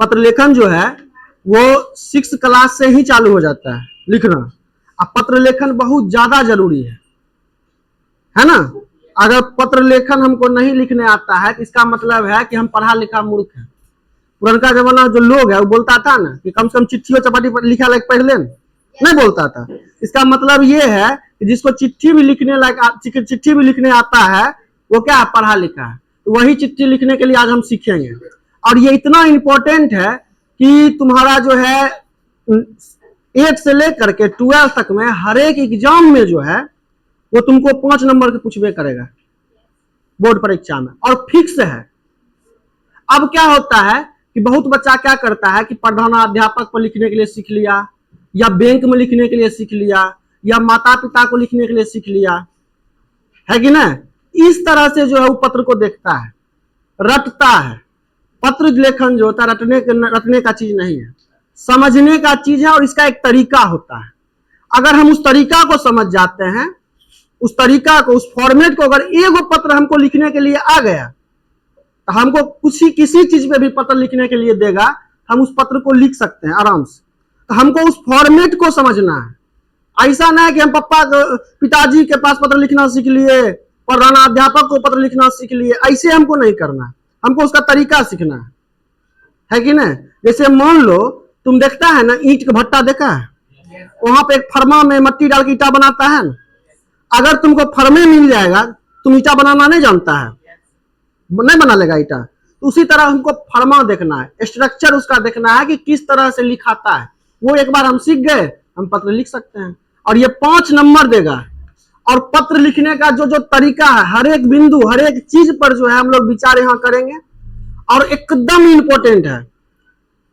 पत्र लेखन जो है वो 6 क्लास से ही चालू हो जाता है लिखना। अब पत्र लेखन बहुत ज्यादा जरूरी है ना। अगर पत्र लेखन हमको नहीं लिखने आता है तो इसका मतलब है कि हम पढ़ा लिखा मूर्ख है। पुराना जमाना जो लोग है वो बोलता था ना कि कम से कम चिट्ठी और चपाटी पर लिखा लायक पढ़ लें, नहीं बोलता था। इसका मतलब ये है कि जिसको चिट्ठी भी लिखने आता है वो क्या है, पढ़ा लिखा है। तो वही चिट्ठी लिखने के लिए आज हम सीखेंगे। और ये इतना इंपॉर्टेंट है कि तुम्हारा जो है 8 से लेकर के 12 तक में हर एक एग्जाम में जो है वो तुमको 5 नंबर के पूछबे करेगा बोर्ड परीक्षा में, और फिक्स है। अब क्या होता है कि बहुत बच्चा क्या करता है कि प्रधानाध्यापक पर लिखने के लिए सीख लिया, या बैंक में लिखने के लिए सीख लिया, या माता पिता को लिखने के लिए सीख लिया, है कि ना। इस तरह से जो है वो पत्र को देखता है, रटता है। पत्र लेखन जो होता है रटने का चीज नहीं है, समझने का चीज है। और इसका एक तरीका होता है। अगर हम उस तरीका को समझ जाते हैं, उस तरीका को, उस फॉर्मेट को, अगर एगो पत्र हमको लिखने के लिए आ गया तो हमको किसी चीज पे भी पत्र लिखने के लिए देगा, हम उस पत्र को लिख सकते हैं आराम से। तो हमको उस फॉर्मेट को समझना है। ऐसा ना है कि हम पिताजी के पास पत्र लिखना सीख लिए, प्रधानाध्यापक को पत्र लिखना सीख लिए, ऐसे हमको नहीं करना। हमको उसका तरीका सीखना है कि नहीं। जैसे मान लो तुम देखता है ना, ईंट का भट्टा देखा है, वहां पे एक फरमा में मट्टी डाल के ईटा बनाता है ना। अगर तुमको फर्मे मिल जाएगा, तुम ईटा बनाना नहीं जानता है, नहीं बना लेगा ईटा। तो उसी तरह हमको फर्मा देखना है, स्ट्रक्चर उसका देखना है कि किस तरह से लिखाता है। वो एक बार हम सीख गए, हम पत्र लिख सकते हैं। और ये 5 नंबर देगा। और पत्र लिखने का जो तरीका है, हर एक बिंदु, हर एक चीज पर जो है हम लोग विचार यहाँ करेंगे। और एकदम इंपॉर्टेंट है,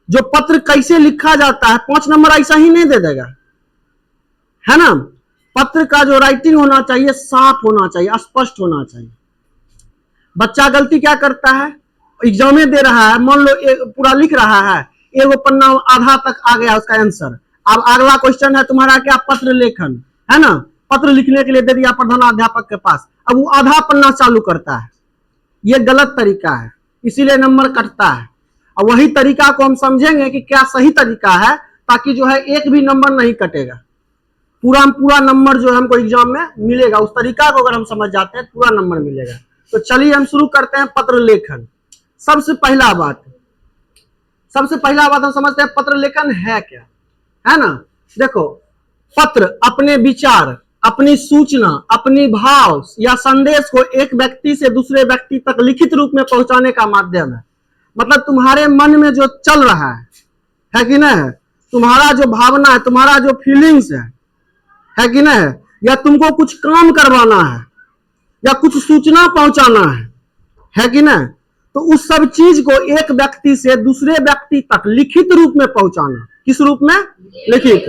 जो पत्र कैसे लिखा जाता है 5 नंबर ऐसा ही नहीं दे देगा, है ना। पत्र का जो राइटिंग होना चाहिए साफ होना चाहिए, स्पष्ट होना चाहिए। बच्चा गलती क्या करता है, एग्जाम में दे रहा है, मान लो पूरा लिख रहा है, एगो पन्ना आधा तक आ गया उसका आंसर। अब अगला क्वेश्चन है तुम्हारा क्या, पत्र लेखन, है ना। पत्र लिखने के लिए दे दिया प्रधानाध्यापक के पास, अब वो आधा पन्ना चालू करता है। ये गलत तरीका है, इसीलिए नंबर कटता है। और वही तरीका को हम समझेंगे कि क्या सही तरीका है, ताकि जो है एक भी नंबर नहीं कटेगा। पूरा नंबर जो है हमको एग्जाम में मिलेगा। उस तरीका को अगर हम समझ जाते हैं पूरा नंबर मिलेगा। तो चलिए हम शुरू करते हैं पत्र लेखन। सबसे पहला बात हम समझते हैं पत्र लेखन है क्या, है ना। देखो, पत्र अपने विचार, अपनी सूचना, अपनी भाव या संदेश को एक व्यक्ति से दूसरे व्यक्ति तक लिखित रूप में पहुंचाने का माध्यम है। मतलब तुम्हारे मन में जो चल रहा है कि नहीं, तुम्हारा जो भावना है, तुम्हारा जो फीलिंग्स है कि नहीं, या तुमको कुछ काम करवाना है या कुछ सूचना पहुंचाना है कि नहीं, तो उस सब चीज को एक व्यक्ति से दूसरे व्यक्ति तक लिखित रूप में पहुंचाना। किस रूप में? लिखित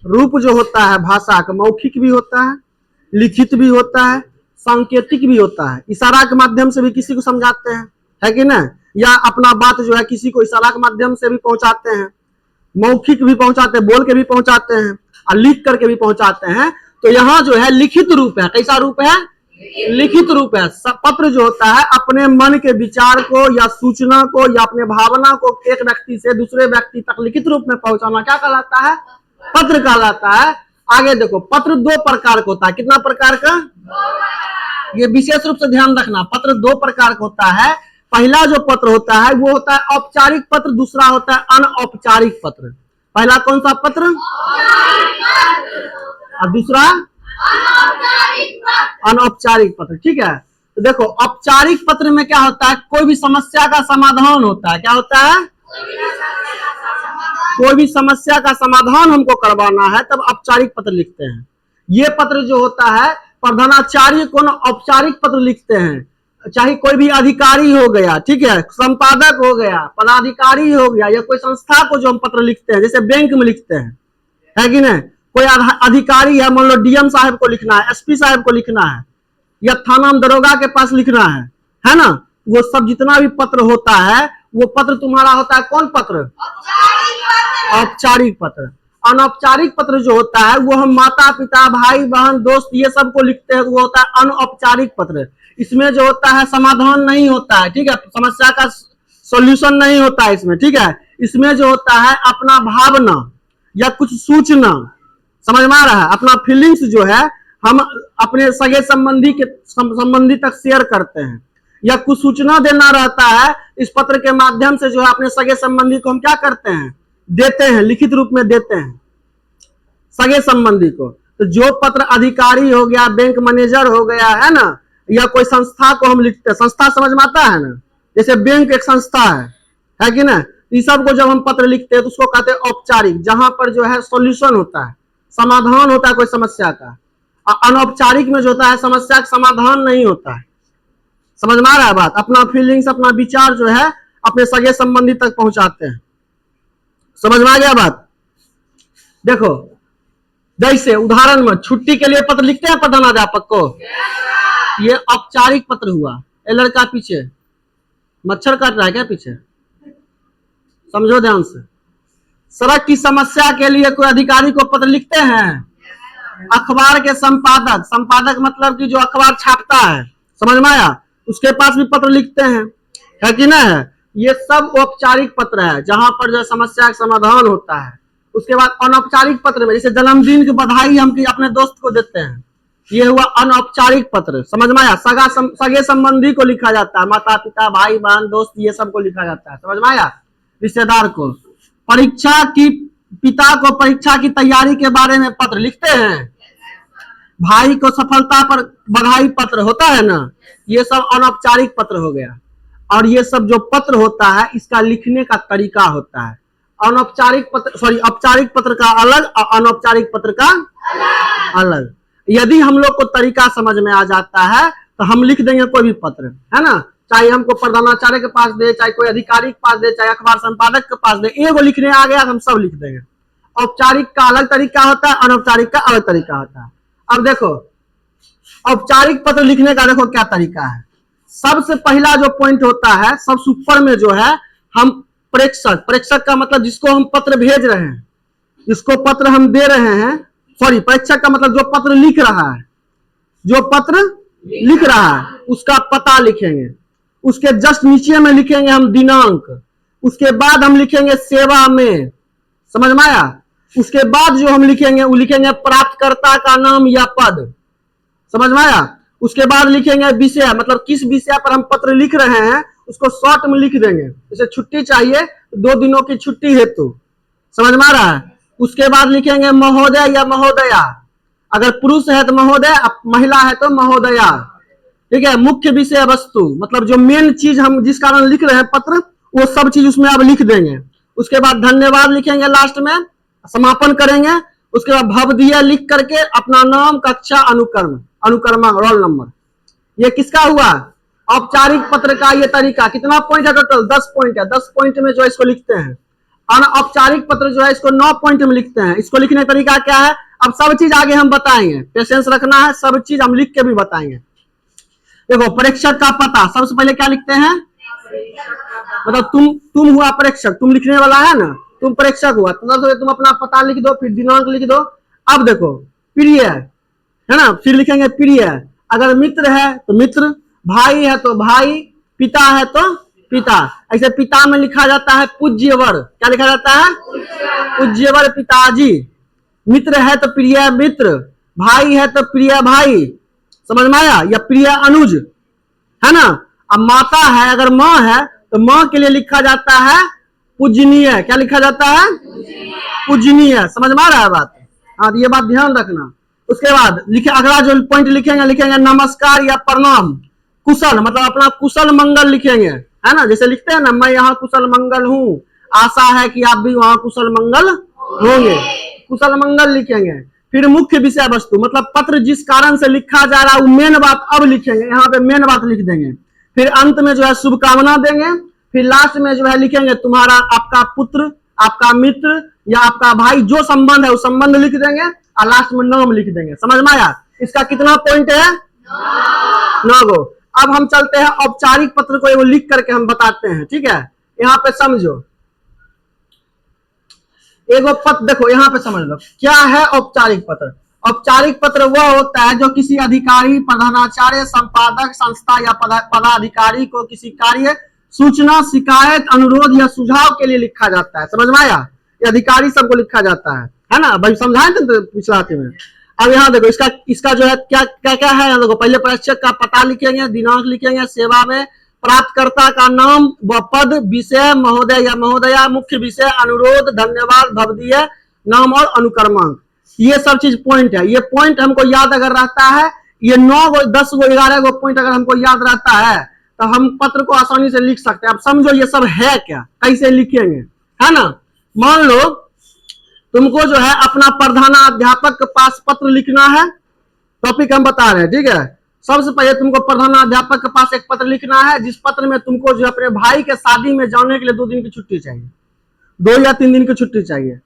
रूप जो होता है भाषा का, मौखिक भी होता है, लिखित भी होता है, सांकेतिक भी होता है। इशारा के माध्यम से भी किसी को समझाते हैं, है कि नहीं, या अपना बात जो है किसी को इशारा के माध्यम से भी पहुंचाते हैं, मौखिक भी पहुंचाते हैं, बोल के भी पहुंचाते हैं, और लिख करके भी पहुंचाते हैं। तो यहाँ जो है लिखित रूप है। कैसा रूप है? लिखित रूप है। पत्र जो होता है अपने मन के विचार को या सूचना को या अपने भावना को एक व्यक्ति से दूसरे व्यक्ति तक लिखित रूप में पहुंचाना क्या कहलाता है? पत्र कहलाता है। आगे देखो, पत्र 2 प्रकार का होता है। कितना प्रकार का? ये विशेष रूप से ध्यान रखना। पत्र 2 प्रकार का होता है। पहला जो पत्र होता है वो होता है औपचारिक पत्र, दूसरा होता है अनौपचारिक पत्र। पहला कौन सा पत्र? और दूसरा अनौपचारिक पत्र। ठीक है, तो देखो औपचारिक पत्र में क्या होता है, कोई भी समस्या का समाधान होता है। क्या होता है? कोई भी समस्या का समाधान हमको करवाना है तब औपचारिक पत्र लिखते हैं। ये पत्र जो होता है प्रधानाचार्य को औपचारिक पत्र लिखते हैं। चाहे कोई भी अधिकारी हो गया, ठीक है, संपादक हो गया, पदाधिकारी हो गया, या कोई संस्था को जो हम पत्र लिखते हैं, जैसे बैंक में लिखते हैं, है कि नहीं। कोई अधिकारी है, मान लो डीएम साहब को लिखना है, एसपी साहब को लिखना है, या थाना में दरोगा के पास लिखना है ना। वो सब जितना भी पत्र होता है वो पत्र तुम्हारा होता है कौन पत्र? औपचारिक पत्र। अनौपचारिक पत्र जो होता है वो हम माता पिता, भाई बहन, दोस्त ये सब को लिखते हैं, वो होता है अनौपचारिक पत्र। इसमें जो होता है समाधान नहीं होता है, ठीक है, समस्या का सॉल्यूशन नहीं होता है इसमें, ठीक है। इसमें जो होता है अपना भावना या कुछ सूचना, समझ में आ रहा है, अपना फीलिंग्स जो है हम अपने सगे संबंधी तक शेयर करते हैं, या कुछ सूचना देना रहता है, इस पत्र के माध्यम से जो है अपने सगे संबंधी को हम क्या करते हैं, देते हैं, लिखित रूप में देते हैं सगे संबंधी को। तो जो पत्र अधिकारी हो गया, बैंक मैनेजर हो गया, है ना, या कोई संस्था को हम लिखते हैं, संस्था समझ में आता है ना, जैसे बैंक एक संस्था है कि ना, इस सब को जब हम पत्र लिखते हैं तो उसको कहते हैं औपचारिक, जहां पर जो है सॉल्यूशन होता है, समाधान होता है कोई समस्या का। अनौपचारिक में जो होता है समस्या का समाधान नहीं होता है। समझ में आ रहा है बात, अपना फीलिंग्स, अपना विचार जो है अपने सगे संबंधी तक पहुंचाते हैं। समझ में आ गया बात। देखो जैसे उदाहरण में छुट्टी के लिए पत्र लिखते हैं प्रधानाध्यापक को, ये औपचारिक पत्र हुआ। ये लड़का पीछे मच्छर काट रहा है क्या पीछे, समझो ध्यान से। सड़क की समस्या के लिए कोई अधिकारी को पत्र लिखते हैं, अखबार के संपादक, संपादक मतलब कि जो अखबार छापता है, समझ में आया, उसके पास भी पत्र लिखते हैं, है कि ना है। ये सब औपचारिक पत्र है जहां पर जो समस्या का समाधान होता है। उसके बाद अनौपचारिक पत्र में जैसे जन्मदिन की बधाई हम अपने दोस्त को देते हैं, ये हुआ अनौपचारिक पत्र। समझ में आया, सगे संबंधी को लिखा जाता है, माता पिता भाई बहन दोस्त ये सब को लिखा जाता है, समझ में आया, रिश्तेदार को। परीक्षा की, पिता को परीक्षा की तैयारी के बारे में पत्र लिखते हैं, भाई को सफलता पर बधाई पत्र होता है ना, ये सब अनौपचारिक पत्र हो गया। और ये सब जो पत्र होता है इसका लिखने का तरीका होता है। अनौपचारिक पत्र, सॉरी, औपचारिक पत्र का अलग और अनौपचारिक पत्र का अलग। यदि हम लोग को तरीका समझ में आ जाता है तो हम लिख देंगे कोई भी पत्र, है ना, चाहे हमको प्रधानाचार्य के पास दे, चाहे कोई अधिकारी के पास दे, चाहे अखबार संपादक के पास दे, एगो लिखने आ गया हम सब लिख देंगे। औपचारिक का अलग तरीका होता है, अनौपचारिक का अलग तरीका होता है। अब देखो औपचारिक पत्र लिखने का देखो क्या तरीका है। सबसे पहला जो पॉइंट होता है, सबसे ऊपर में जो है, हम प्रेषक, प्रेषक का मतलब जिसको हम पत्र भेज रहे हैं, जिसको पत्र हम दे रहे हैं, सॉरी, प्रेषक का मतलब जो पत्र लिख रहा है, जो पत्र लिख रहा है उसका पता लिखेंगे। उसके जस्ट नीचे में लिखेंगे हम दिनांक, उसके बाद हम लिखेंगे सेवा में, समझ में आया। उसके बाद जो हम लिखेंगे वो लिखेंगे प्राप्तकर्ता का नाम या पद, समझ में आया। उसके बाद लिखेंगे विषय, मतलब किस विषय पर हम पत्र लिख रहे हैं उसको शॉर्ट में लिख देंगे। जैसे छुट्टी चाहिए, 2 दिनों की छुट्टी हेतु, समझ में आ रहा है। उसके बाद लिखेंगे महोदय या महोदया, अगर पुरुष है तो महोदय, महिला है तो महोदया, ठीक है। मुख्य विषय वस्तु, मतलब जो मेन चीज हम जिस कारण लिख रहे हैं पत्र, वो सब चीज उसमें अब लिख देंगे। उसके बाद धन्यवाद लिखेंगे लास्ट में, समापन करेंगे। उसके बाद भवदीय लिख करके अपना नाम, कक्षा, अनुक्रम, अनुक्रमांक, रोल नंबर। ये किसका हुआ, औपचारिक पत्र का ये तरीका। कितना पॉइंट है टोटल, 10 पॉइंट है। 10 पॉइंट में जो इसको लिखते हैं। अनौपचारिक पत्र जो है इसको 9 पॉइंट में लिखते हैं। इसको लिखने का तरीका क्या है, अब सब चीज आगे हम बताएंगे, पेशेंस रखना है, सब चीज हम लिख के भी बताएंगे। देखो परीक्षक का पता, सबसे पहले क्या लिखते हैं, मतलब तुम हुआ परीक्षक, तुम लिखने वाला है ना, तुम परीक्षक हुआ, तो तुम अपना पता लिख दो, फिर दिनांक लिख दो। अब देखो प्रिय है ना, फिर लिखेंगे प्रिय। अगर मित्र है तो मित्र, भाई है तो भाई, पिता है तो पिता। ऐसे पिता में लिखा जाता है पूज्यवर, क्या लिखा जाता है, पूज्यवर पिताजी। मित्र है तो प्रिय मित्र, भाई है तो प्रिय भाई, समझ में आया, या प्रिय अनुज, है ना। अब माता है, अगर माँ है तो माँ के लिए लिखा जाता है पूजनीय, क्या लिखा जाता है, पूजनीय। समझ में आ रहा है बात, हाँ, ये बात ध्यान रखना। उसके बाद लिखे, अगला जो पॉइंट लिखेंगे, लिखेंगे नमस्कार या प्रणाम। कुशल मतलब अपना कुशल मंगल लिखेंगे, है ना, जैसे लिखते हैं ना, मैं यहाँ कुशल मंगल हूँ, आशा है कि आप भी वहां कुशल मंगल होंगे, कुशल मंगल लिखेंगे। फिर मुख्य विषय वस्तु, मतलब पत्र जिस कारण से लिखा जा रहा है वो मेन बात अब लिखेंगे, यहाँ पे मेन बात लिख देंगे। फिर अंत में जो है शुभकामना देंगे। फिर लास्ट में जो है लिखेंगे तुम्हारा, आपका पुत्र, आपका मित्र या आपका भाई, जो संबंध है वो संबंध लिख देंगे, और लास्ट में नाम लिख देंगे। समझ में आया, इसका कितना पॉइंट है, 9 गो। अब हम चलते हैं औपचारिक पत्र को, वो लिख करके हम बताते हैं, ठीक है। यहाँ पे समझो, एगो पत्र देखो, यहाँ पे समझ लो क्या है औपचारिक पत्र। औपचारिक पत्र वह होता है जो किसी अधिकारी, प्रधानाचार्य, संपादक, संस्था या पदाधिकारी को किसी कार्य, सूचना, शिकायत, अनुरोध या सुझाव के लिए लिखा जाता है। समझ में आया? ये अधिकारी सबको लिखा जाता है ना भाई, समझाए थे तो पिछला हफ्ते में। अब यहाँ देखो इसका जो है क्या क्या क्या है, देखो पहले प्रेक्षक का पता लिखेंगे, दिनांक लिखेंगे, सेवा में प्राप्तकर्ता का नाम व पद, विषय महोदय या महोदया, मुख्य विषय, अनुरोध, धन्यवाद, भवदीय नाम और अनुक्रमांक। ये सब चीज पॉइंट है। ये पॉइंट हमको याद अगर रहता है, ये 9 गो 10 गो 11 गो पॉइंट अगर हमको याद रहता है तो हम पत्र को आसानी से लिख सकते हैं। अब समझो ये सब है क्या, कैसे लिखेंगे, है ना। मान लो तुमको जो है अपना प्रधानाध्यापक के पास पत्र लिखना है, टॉपिक हम बता रहे हैं, ठीक है। सबसे पहले तुमको प्रधानाध्यापक के पास एक पत्र लिखना है, जिस पत्र में तुमको जो अपने भाई के शादी में जाने के लिए 2 दिन की छुट्टी चाहिए, 2 या 3 दिन की छुट्टी चाहिए।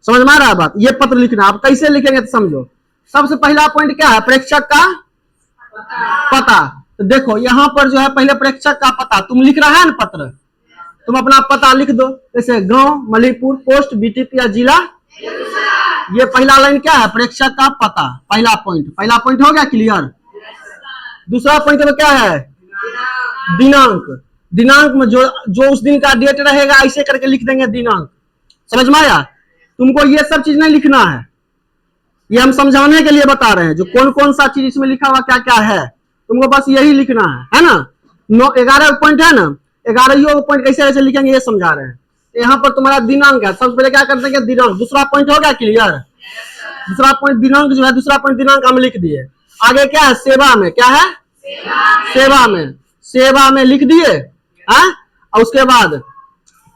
समझ में आ रहा है बात? ये पत्र लिखना। आप कैसे लिखेंगे तो समझो। सबसे पहला पॉइंट क्या है, प्रेक्षक का पता। तो देखो यहाँ पर जो है पहले प्रेक्षक का पता तुम लिख रहा है ना पत्र, तुम अपना पता लिख दो, जैसे गांव, मलीपुर, पोस्ट, बीटीपी या जिला। ये पहला लाइन क्या है, प्रेक्षक का पता, पहला पॉइंट हो गया क्लियर। दूसरा पॉइंट में क्या है, दिनांक में जो उस दिन का डेट रहेगा ऐसे करके लिख देंगे दिनांक। समझ में आया? तुमको ये सब चीज नहीं लिखना है, ये हम समझाने के लिए बता रहे हैं, जो कौन कौन सा चीज इसमें लिखा हुआ क्या क्या है, तुमको बस यही लिखना है ना। 11 पॉइंट है ना, 11 पॉइंट कैसे कैसे लिखेंगे ये समझा रहे हैं। यहाँ पर तुम्हारा दिनांक है, सबसे पहले क्या कर देंगे दिनांक। दूसरा पॉइंट हो गया क्लियर। दूसरा पॉइंट दिनांक जो है, दूसरा पॉइंट दिनांक हम लिख दिए। आगे क्या है, सेवा में क्या है, सेवा में लिख दिए। और उसके बाद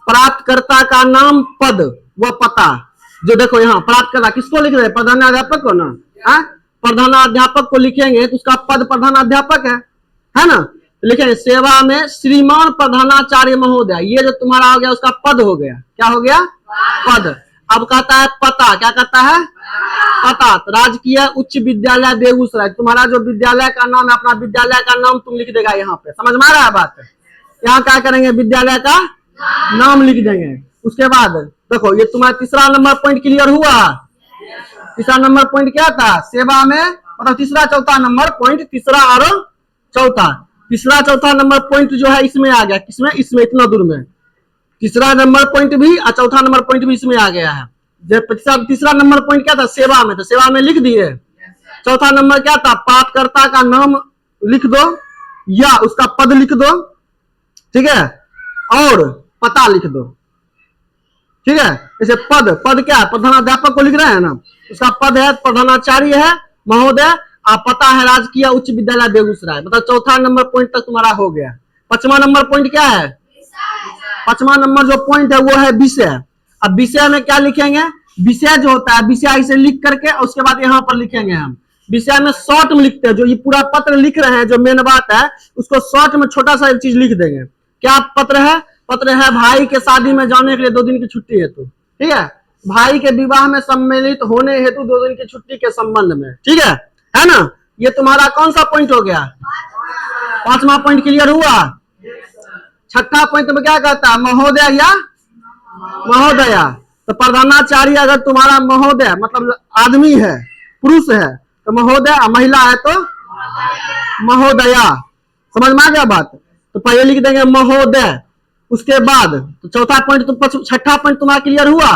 प्राप्तकर्ता का नाम, पद व पता। जो देखो यहाँ प्राप्तकर्ता किसको लिख रहे हैं, प्रधानाध्यापक को ना। प्रधानाध्यापक को लिखेंगे तो उसका पद प्रधानाध्यापक है ना। लिखेंगे सेवा में श्रीमान प्रधानाचार्य महोदय, ये जो तुम्हारा हो गया उसका पद हो गया। क्या हो गया, पद। अब कहता है पता, क्या कहता है, पता। राजकीय उच्च विद्यालय बेगूसराय, तुम्हारा जो विद्यालय का नाम है, अपना विद्यालय का नाम तुम लिख देगा यहाँ पे। समझ में आ रहा है बात? यहाँ क्या करेंगे, विद्यालय का नाम लिख देंगे। उसके बाद देखो ये तुम्हारा तीसरा नंबर पॉइंट क्लियर हुआ। तीसरा नंबर पॉइंट क्या था, सेवा में, मतलब तीसरा चौथा नंबर पॉइंट, तीसरा और चौथा। तीसरा चौथा नंबर पॉइंट जो है इसमें आ गया, किसमें, इसमें, इतना दूर में। तीसरा नंबर पॉइंट भी और चौथा नंबर पॉइंट भी इसमें आ गया है। तीसरा नंबर पॉइंट क्या था, सेवा में, तो सेवा में लिख दिए। चौथा नंबर क्या था, प्राप्तकर्ता का नाम लिख दो या उसका पद लिख दो, ठीक है, और पता लिख दो, ठीक है। जैसे पद क्या है, प्रधानाध्यापक को लिख रहे हैं ना, उसका पद है प्रधानाचार्य है महोदय, और पता है राजकीय उच्च विद्यालय बेगूसराय। मतलब चौथा नंबर पॉइंट तक तुम्हारा हो गया। 5वां नंबर पॉइंट क्या है, 5वां नंबर जो पॉइंट है वो है विषय। अब विषय में क्या लिखेंगे, विषय जो होता है, विषय इसे लिख करके उसके बाद यहाँ पर लिखेंगे हम। विषय में शॉर्ट में लिखते हैं, जो ये पूरा पत्र लिख रहे हैं, जो मेन बात है उसको शॉर्ट में छोटा सा एक चीज लिख देंगे। क्या पत्र है, पत्र है भाई के शादी में जाने के लिए 2 दिन की छुट्टी हेतु, ठीक है। भाई के विवाह में सम्मिलित होने हेतु 2 दिन की छुट्टी के संबंध में, ठीक है ना। ये तुम्हारा कौन सा पॉइंट हो गया, 5वां पॉइंट क्लियर हुआ। 6ठा पॉइंट में क्या कहता है, महोदय या महोदया। तो प्रधानाचार्य अगर तुम्हारा महोदय मतलब आदमी है, पुरुष है तो महोदय, महिला है तो महोदया। समझ में आ गया बात? तो पहले लिख देंगे महोदय, उसके बाद तो चौथा पॉइंट, तो 6ठा पॉइंट तुम्हारा क्लियर हुआ।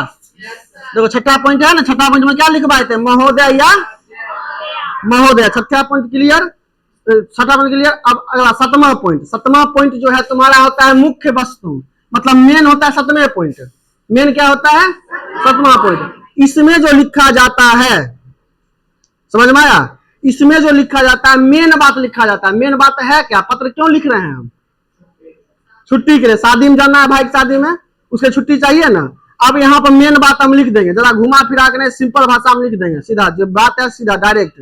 देखो 6ठा पॉइंट है ना, 6ठा पॉइंट में क्या लिखवाए थे, महोदय या महोदय। 6ठा पॉइंट क्लियर, 6ठा पॉइंट क्लियर। अब अगला 7वां पॉइंट। 7वां पॉइंट जो है तुम्हारा होता है मुख्य वस्तु, मतलब मेन होता है 7वें पॉइंट। मेन क्या होता है, 7वां पॉइंट। इसमें जो लिखा जाता है, समझ में आया, इसमें जो लिखा जाता है मेन बात लिखा जाता है। मेन बात है क्या, पत्र क्यों लिख रहे हैं हम, छुट्टी के लिए। शादी में जाना है भाई की शादी में, उसके छुट्टी चाहिए ना। अब यहाँ पर मेन बात हम लिख देंगे, जरा घुमा फिरा के सिंपल भाषा में लिख देंगे, सीधा जो बात है सीधा डायरेक्ट,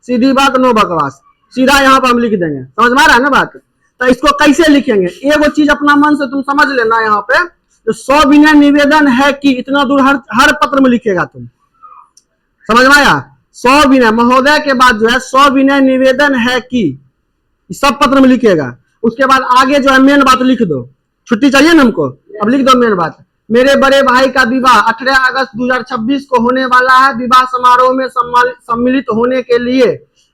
सीधी बात, नो बकवास, सीधा यहाँ पर हम लिख देंगे। समझ में आ रहा है ना बात? तो इसको कैसे लिखेंगे, एक चीज अपना मन से तुम समझ लेना। यहाँ पे जो सविनय निवेदन है कि, इतना दूर हर पत्र में लिखेगा तुम। समझ में आया? सविनय, महोदय के बाद जो है सविनय निवेदन है कि, सब पत्र में लिखेगा। उसके बाद आगे जो है मेन बात लिख दो, छुट्टी चाहिए ना हमको, अब लिख दो मेन बात। मेरे बड़े भाई का विवाह 18 अगस्त 2026 को होने वाला है। विवाह समारोह में सम्मिलित होने के लिए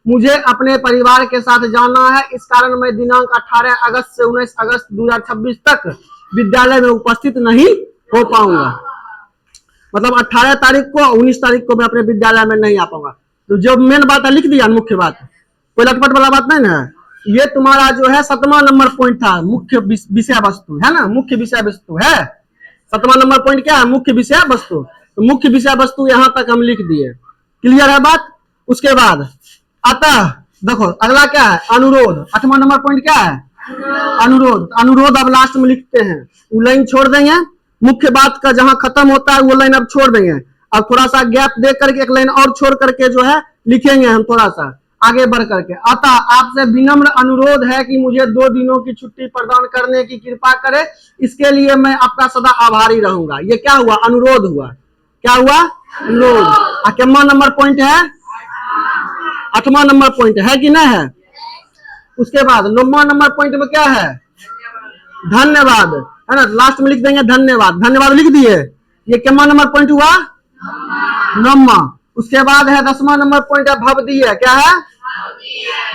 मुझे अपने परिवार के साथ जाना है, इस कारण मैं दिनांक 18 अगस्त से 19 अगस्त 2026 तक विद्यालय में उपस्थित नहीं हो पाऊंगा। मतलब 18 तारीख को 19 तारीख को मैं अपने विद्यालय में नहीं आ पाऊंगा। तो जो मेन बात है लिख दिया, मुख्य बात, कोई लटपट वाला बात नहीं ना। ये तुम्हारा जो है 7वां नंबर पॉइंट था, मुख्य विषय वस्तु है ना, मुख्य विषय वस्तु है। 7वां नंबर पॉइंट क्या है? मुख्य विषय वस्तु। तो मुख्य विषय वस्तु यहां तक हम लिख दिए, क्लियर है बात। उसके बाद अतः देखो अगला क्या है? अनुरोध। 8वां नंबर पॉइंट क्या है? अनुरोध। अनुरोध अब लास्ट में लिखते हैं, वो लाइन छोड़ देंगे, मुख्य बात का जहां खत्म होता है वो लाइन अब छोड़ देंगे। अब थोड़ा सा गैप दे करके एक लाइन और छोड़ करके जो है लिखेंगे हम थोड़ा सा आगे बढ़ करके। अतः आपसे विनम्र अनुरोध है कि मुझे 2 दिनों की छुट्टी प्रदान करने की कृपा करें, इसके लिए मैं आपका सदा आभारी रहूंगा। ये क्या हुआ? अनुरोध हुआ। क्या हुआ? अनुरोध। कितना नंबर पॉइंट है? 8वां नंबर पॉइंट है कि नहीं है? उसके बाद 9वां नंबर पॉइंट में क्या है? धन्यवाद, है ना। लास्ट में लिख देंगे धन्यवाद। धन्यवाद लिख दिए। ये कितना नंबर पॉइंट हुआ? 9वां। उसके बाद है 10वां नंबर पॉइंट है भवदीय। क्या है?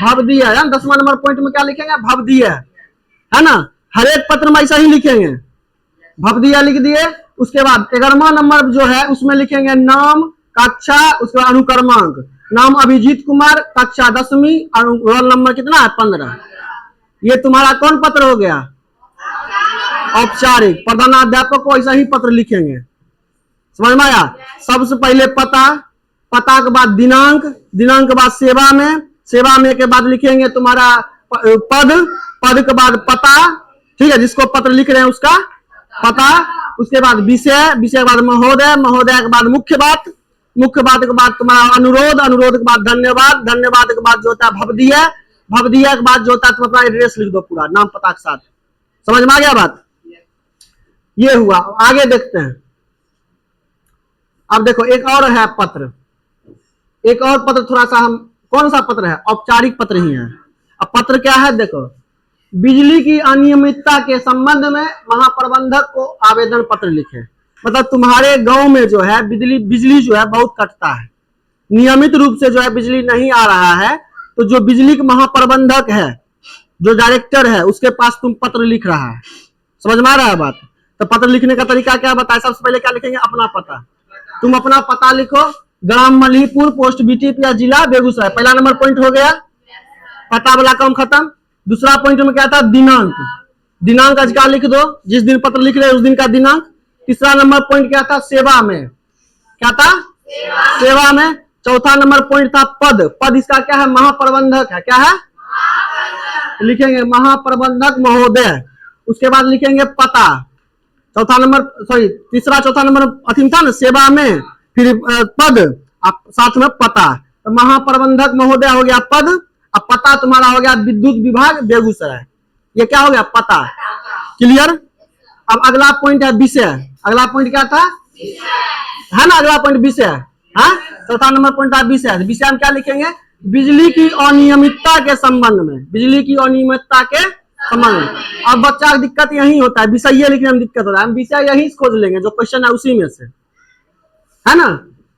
भवदीय है। 10वां नंबर पॉइंट में क्या लिखेंगे? भवदीय, है ना। हर एक पत्र में ऐसा ही लिखेंगे, भवदीय लिख दिए। उसके बाद 11वां नंबर जो है उसमें लिखेंगे नाम, कक्षा, उसके बाद अनुक्रमांक। नाम अभिजीत कुमार, कक्षा 10वीं, रोल नंबर कितना है? 15। ये तुम्हारा कौन पत्र हो गया? औपचारिक। प्रधानाध्यापक को ऐसा ही पत्र लिखेंगे, समझ में आया। सबसे पहले पता, पता के बाद दिनांक, दिनांक के बाद सेवा में, सेवा में के बाद लिखेंगे तुम्हारा पद, पद के बाद पता, ठीक है, जिसको पत्र लिख रहे हैं उसका पता। उसके बाद विषय, विषय के बाद महोदय, महोदय के बाद मुख्य बात, मुख्य बात के बाद तुम्हारा अनुरोध, अनुरोध के बाद धन्यवाद, धन्यवाद के बाद जो होता है भवदीय, भवदीय के बाद जो होता है तुम अपना एड्रेस लिख दो पूरा, नाम पता के साथ। समझ में आ गया बात? ये हुआ। आगे देखते हैं। अब देखो एक और है पत्र, एक और पत्र थोड़ा सा हम, कौन सा पत्र है? औपचारिक पत्र ही है। अब पत्र क्या है? देखो, बिजली की अनियमितता के संबंध में महाप्रबंधक को आवेदन पत्र लिखे। मतलब तुम्हारे गांव में जो है बिजली जो है बहुत कटता है, नियमित रूप से जो है बिजली नहीं आ रहा है। तो जो बिजली के महाप्रबंधक है, जो डायरेक्टर है, उसके पास तुम पत्र लिख रहा है। समझ में आ रहा है बात? तो पत्र लिखने का तरीका क्या बताया? सबसे पहले क्या लिखेंगे? अपना पता। तुम अपना पता लिखो, ग्राम मलिहपुर, पोस्ट बीटीपी, जिला बेगूसराय। पहला नंबर पॉइंट हो गया, पता वाला काम खत्म। दूसरा पॉइंट में क्या था? दिनांक। दिनांक आज का लिख दो, जिस दिन पत्र लिख रहे हैं उस दिन का दिनांक। तीसरा नंबर पॉइंट क्या था? सेवा में। क्या था? सेवा में। चौथा नंबर पॉइंट था पद। पद इसका क्या है? महाप्रबंधक है। क्या है? लिखेंगे महाप्रबंधक महोदय। उसके बाद लिखेंगे पता। चौथा नंबर, सॉरी, तीसरा चौथा नंबर अंतिम था ना, सेवा में, फिर पद, साथ में पता। तो महाप्रबंधक महोदय हो गया पद, अब पता तुम्हारा हो गया विद्युत विभाग बेगूसराय। ये क्या हो गया? पता। क्लियर? अब अगला पॉइंट है विषय। अगला पॉइंट क्या था? है ना, अगला पॉइंट विषय। हाँ, चौथा नंबर पॉइंट था विषय। विषय में क्या लिखेंगे? बिजली की अनियमितता के संबंध में, बिजली की अनियमितता के संबंध में। अब बच्चा की दिक्कत यही होता है, विषय ये लिखने में दिक्कत होता है। हम विषय यही खोज लेंगे, जो क्वेश्चन है उसी में से, है ना।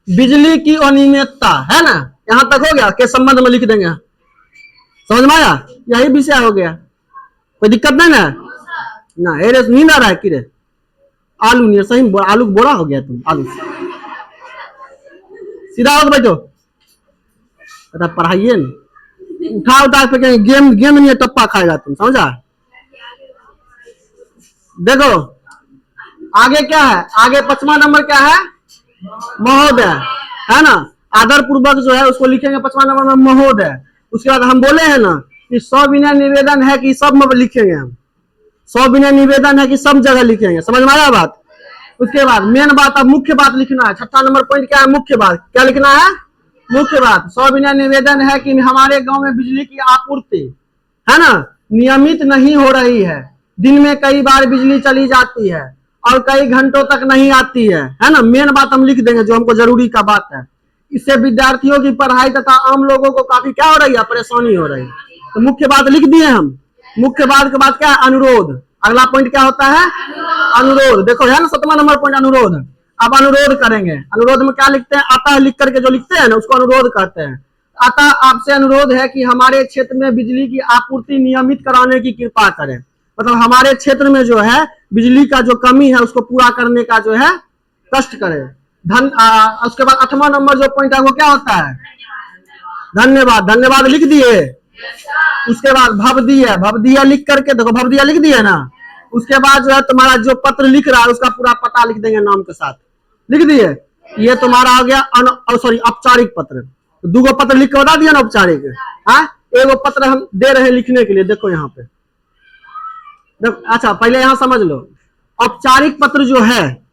बिजली की अनियमितता, है ना, यहां तक हो गया, के संबंध में लिख देंगे। समझ में आया? यही विषय हो गया, कोई दिक्कत नहीं ना। ना रे नींद आ रहा है कि रे? आलू नहीं, सही आलू बोरा हो गया तुम। आलू सीधा हो बैठो, पढ़ाइए ना, उठा उठा पे कहीं गेम गेम नहीं, टप्पा खाएगा तुम, समझा? देखो आगे क्या है? आगे 5वां नंबर क्या है? महोदय, है ना। आदर पूर्वक जो है उसको लिखेंगे 5वां नंबर में महोदय। उसके बाद हम बोले हैं ना कि सविनय निवेदन है कि सब में लिखेंगे हम, सविनय निवेदन है कि सब जगह लिखेंगे। समझ में आया बात? उसके बाद मेन बात, अब मुख्य बात लिखना है। 6वां नंबर पॉइंट क्या है? मुख्य बात। क्या लिखना है? मुख्य बात। सविनय निवेदन है कि हमारे गांव में बिजली की आपूर्ति, है ना, नियमित नहीं हो रही है। दिन में कई बार बिजली चली जाती है और कई घंटों तक नहीं आती है ना। मेन बात हम लिख देंगे जो हमको जरूरी का बात है। इससे विद्यार्थियों की पढ़ाई तथा आम लोगों को काफी क्या हो रही है? परेशानी हो रही है। तो मुख्य बात लिख दिए हम। मुख्य बात के बाद क्या है? अनुरोध। अगला पॉइंट क्या होता है? अनुरोध। देखो है ना 7वां नंबर पॉइंट अनुरोध। अब अनुरोध करेंगे। अनुरोध में क्या लिखते हैं? अतः लिख करके जो लिखते हैं ना उसको अनुरोध कहते हैं। अतः आपसे अनुरोध है कि हमारे क्षेत्र में बिजली की आपूर्ति नियमित कराने की कृपा करें। मतलब हमारे क्षेत्र में जो है बिजली का जो कमी है उसको पूरा करने का जो है कष्ट करें। उसके बाद 8वां नंबर जो पॉइंट है वो क्या होता है? धन्यवाद। धन्यवाद लिख दिए। उसके बाद भवदीय, भवदीय लिख करके देखो, भवदीय लिख दिए ना। उसके बाद जो है तुम्हारा जो पत्र लिख रहा है उसका पूरा पता लिख देंगे नाम के साथ, लिख दिए। ये तुम्हारा हो गया सॉरी औपचारिक पत्र। तो 2 पत्र लिख के बता दिया ना औपचारिक। हाँ, 1 पत्र हम दे रहे हैं लिखने के लिए, देखो यहाँ पे। अच्छा पहले यहाँ समझ लो, औपचारिक पत्र जो है,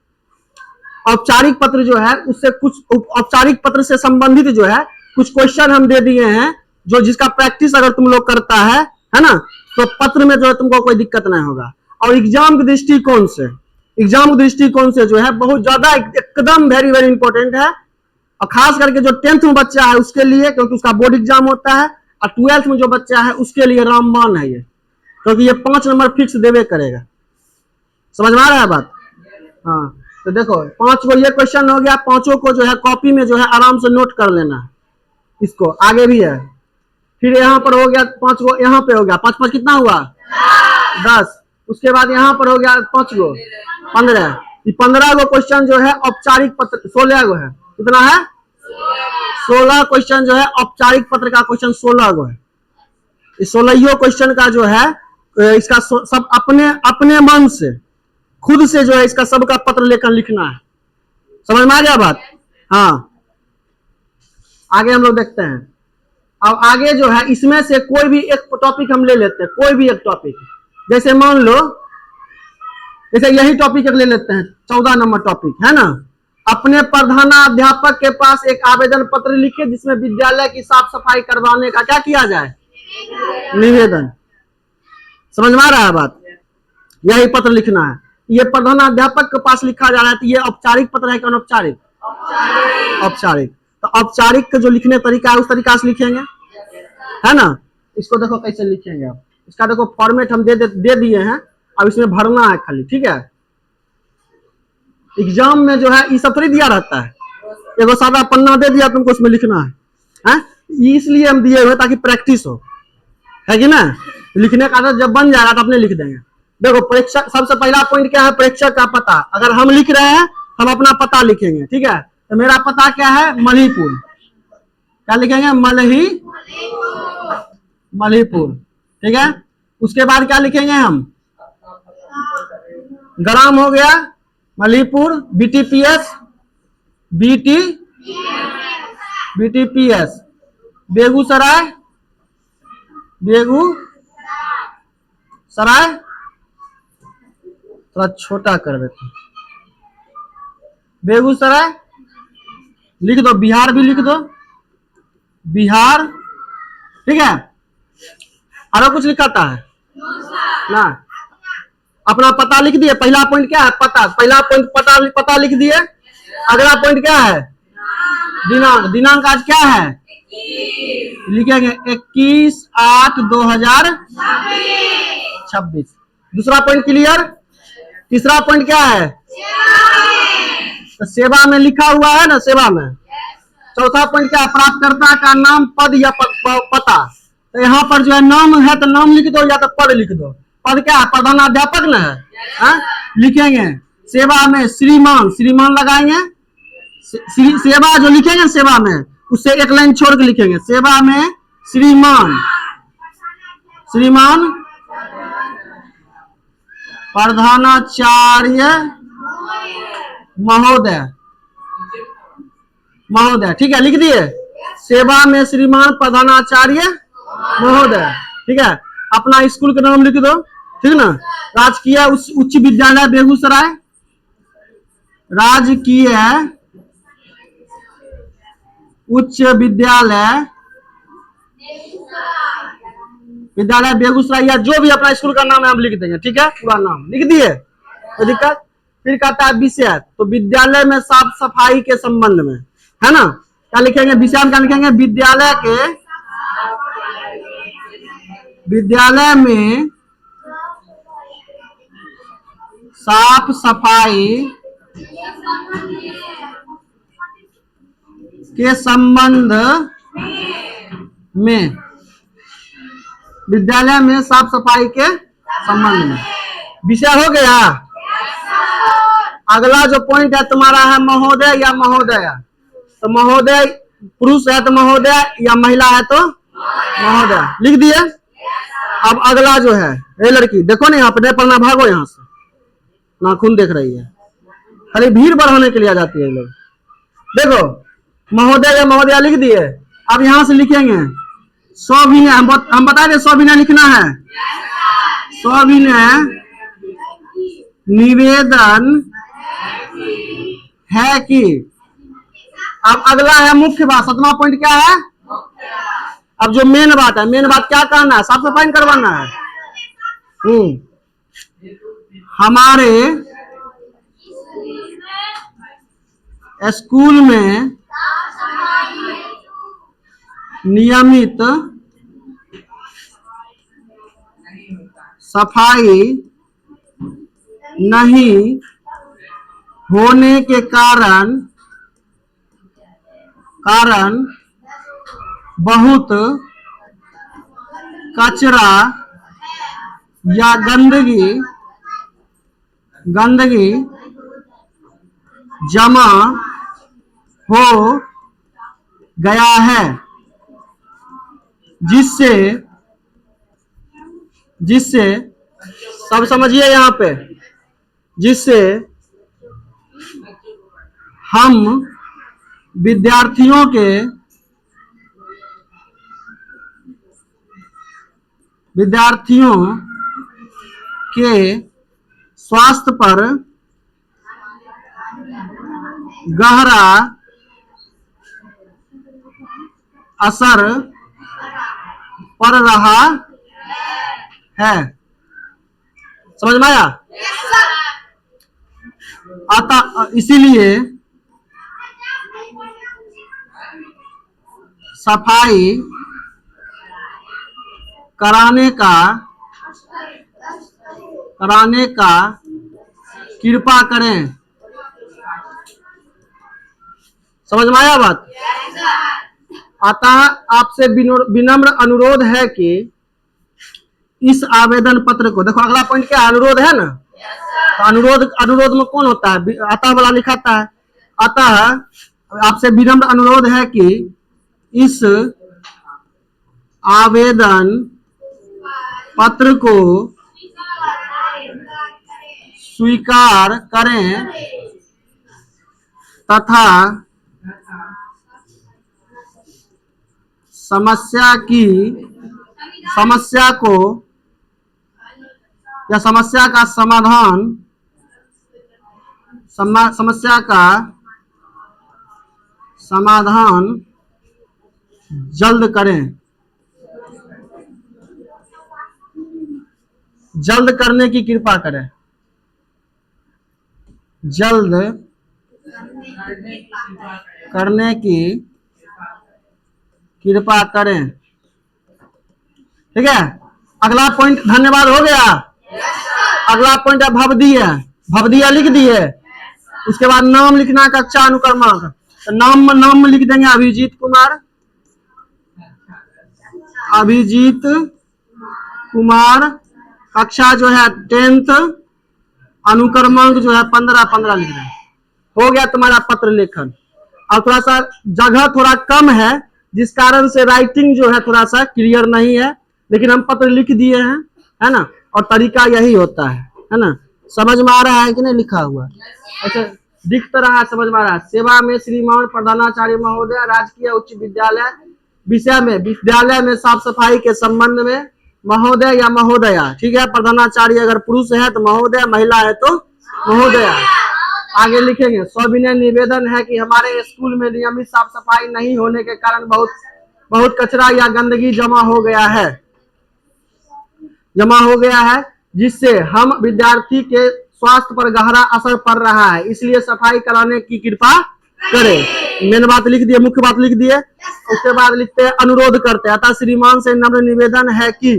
औपचारिक पत्र जो है उससे कुछ औपचारिक पत्र से संबंधित जो है कुछ क्वेश्चन हम दे दिए हैं, जो जिसका प्रैक्टिस अगर तुम लोग करता है ना, तो पत्र में जो है तुमको कोई दिक्कत नहीं होगा। और एग्जाम के दृष्टिकोण से, एग्जाम के दृष्टिकोण से जो है बहुत ज्यादा एकदम वेरी वेरी इंपॉर्टेंट है। और खास करके जो 10th में बच्चा है उसके लिए, क्योंकि उसका बोर्ड एग्जाम होता है, और 12th में जो बच्चा है उसके लिए रामबाण है ये, क्योंकि ये 5 नंबर फिक्स देवे करेगा। समझ में आ रहा है बात? हाँ, तो देखो 5 को ये क्वेश्चन हो गया, 5 को जो है कॉपी में जो है आराम से नोट कर लेना है। इसको आगे भी है। फिर यहाँ पर हो गया 5 को, यहाँ पे हो गया 5 5 कितना हुआ? 10। उसके बाद यहाँ पर हो गया 5 को 15। ये 15 को क्वेश्चन जो है औपचारिक पत्र, 16 को है। कितना है? 16 क्वेश्चन जो है औपचारिक पत्र का क्वेश्चन 16 को है। इस 16 क्वेश्चन का जो है इसका सब अपने अपने मन से खुद से जो है इसका सबका पत्र लेखन लिखना है। समझ में आ गया बात? हाँ, आगे हम लोग देखते हैं। अब आगे जो है इसमें से कोई भी एक टॉपिक हम ले लेते हैं, कोई भी एक टॉपिक। जैसे मान लो, जैसे यही टॉपिक ले लेते हैं, 14 नंबर टॉपिक है ना। अपने प्रधानाध्यापक के पास एक आवेदन पत्र लिखे जिसमें विद्यालय की साफ सफाई करवाने का क्या किया जाए? निवेदन। समझ में आ रहा है बात? यही पत्र लिखना है। ये प्रधानाध्यापक के पास लिखा जा रहा है, तो ये औपचारिक पत्र है कि अनौपचारिक? औपचारिक। तो औपचारिक का जो लिखने तरीका है उस तरीका से लिखेंगे, है ना। इसको देखो कैसे लिखेंगे आप। इसका देखो फॉर्मेट हम दे दिए हैं, अब इसमें भरना है खाली, ठीक है। एग्जाम में जो है ये सब थोड़ी दिया रहता है, एगो सादा पन्ना दे दिया तुमको, उसमें लिखना है। इसलिए हम दिए हुए ताकि प्रैक्टिस हो, है कि ना। लिखने का आदत जब बन जाएगा तो अपने लिख देंगे। देखो परीक्षा, सबसे पहला पॉइंट क्या है? प्रेक्षक का पता। अगर हम लिख रहे हैं हम अपना पता लिखेंगे, ठीक है। तो मेरा पता क्या है? मलीपुर। क्या लिखेंगे? मलीपुर, ठीक है। उसके बाद क्या लिखेंगे हम? ग्राम हो गया मलीपुर, BTPS, BTPS। बेगूसराय, थोड़ा छोटा कर देते, बेगूसराय लिख दो, बिहार भी लिख दो, बिहार, ठीक है। और कुछ लिखाता है ना? अपना पता लिख दिए। पहला पॉइंट क्या है? पता। पहला पॉइंट पता लिख दिए। अगला पॉइंट क्या है? दिनांक। दिनांक आज क्या है? लिखेंगे 21/8/2026। दूसरा पॉइंट क्लियर। तीसरा पॉइंट क्या है? तो सेवा में लिखा हुआ है ना, सेवा में। चौथा पॉइंट क्या है? प्राप्तकर्ता का नाम, पद या पता। तो यहाँ पर जो है नाम है तो नाम लिख दो या तो पद लिख दो। पद क्या है? प्रधानाध्यापक ना है, लिखेंगे। सेवा में श्रीमान, श्रीमान लगाएंगे। सेवा जो लिखेंगे सेवा में, उससे एक लाइन छोड़ के लिखेंगे। सेवा में श्रीमान, श्रीमान प्रधानाचार्य महोदय, महोदय, ठीक है, लिख दिए। सेवा में श्रीमान प्रधानाचार्य महोदय, ठीक है। अपना स्कूल का नाम लिख दो, ठीक ना। राजकीय उच्च विद्यालय बेगूसराय, राजकीय उच्च विद्यालय बेगूसराय, या जो भी अपना स्कूल का नाम है हम लिख देंगे, ठीक है। पूरा नाम लिख दिए, कोई दिक्कत? फिर कहता है विषय, तो विद्यालय में साफ सफाई के संबंध में, है ना। क्या लिखेंगे? विषय में क्या लिखेंगे? विद्यालय में साफ सफाई के संबंध में, विद्यालय में साफ सफाई के संबंध में। विषय हो गया। अगला जो पॉइंट है तुम्हारा है महोदय या महोदया। तो महोदय पुरुष है तो महोदय, या महिला है तो महोदय, लिख दिए। अब अगला जो है, ये लड़की देखो ना, यहाँ पे पढ़ना, भागो यहाँ से, नाखून देख रही है, खाली भीड़ बढ़ाने के लिए आ जाती है लोग। देखो महोदय या महोदया लिख दिए। अब यहाँ से लिखेंगे सविनय, हम बता दें सविनय लिखना है। सविनय निवेदन है कि। अब अगला है मुख्य बात, 7वां पॉइंट क्या है? अब जो मेन बात है, मेन बात क्या करना है? साफ सफाई करवाना है। हमारे स्कूल में नियमित सफाई नहीं होने के कारण बहुत कचरा या गंदगी जमा हो गया है, जिससे सब समझिए यहाँ पे, जिससे हम विद्यार्थियों के स्वास्थ्य पर गहरा असर पड़ रहा है। समझ में आया? इसीलिए सफाई कराने का कृपा करें। समझ में आया बात? अतः आपसे विनम्र अनुरोध है कि इस आवेदन पत्र को, देखो अगला पॉइंट क्या, अनुरोध है ना। तो अनुरोध में कौन होता है? अतः वाला लिखाता है। अतः आपसे विनम्र अनुरोध है कि इस आवेदन पत्र को स्वीकार करें तथा समस्या का समाधान जल्द करें। जल्द करने की कृपा करें। जल्द करने की कृपा करें। ठीक है। अगला पॉइंट धन्यवाद हो गया। अगला पॉइंट है भवदीय लिख दिए। उसके बाद नाम लिखना कक्षा अनुक्रमांक। तो नाम में लिख देंगे अभिजीत कुमार, कक्षा जो है 10th, अनुक्रमांक जो है 15 लिख देंगे। हो गया तुम्हारा पत्र लेखन। और थोड़ा सा जगह थोड़ा कम है, जिस कारण से राइटिंग जो है थोड़ा सा क्लियर नहीं है, लेकिन हम पत्र लिख दिए हैं, है ना। और तरीका यही होता है ना। समझ में आ रहा है कि नहीं लिखा हुआ? अच्छा दिख तो रहा है, समझ में आ रहा है। सेवा में श्रीमान प्रधानाचार्य महोदय, राजकीय उच्च विद्यालय, विषय में विद्यालय में साफ सफाई के संबंध में महोदय या महोदया। ठीक है। प्रधानाचार्य अगर पुरुष है तो महोदय, महिला है तो महोदया। आगे लिखेंगे सविनय निवेदन है कि हमारे स्कूल में नियमित साफ सफाई नहीं होने के कारण बहुत कचरा या गंदगी जमा हो गया है, जिससे हम विद्यार्थी के स्वास्थ्य पर गहरा असर पड़ रहा है। इसलिए सफाई कराने की कृपा करें। मेन बात लिख दिए, मुख्य बात लिख दिए। उसके बाद लिखते हैं अनुरोध करते हैं। अतः श्रीमान से नम्र निवेदन है कि,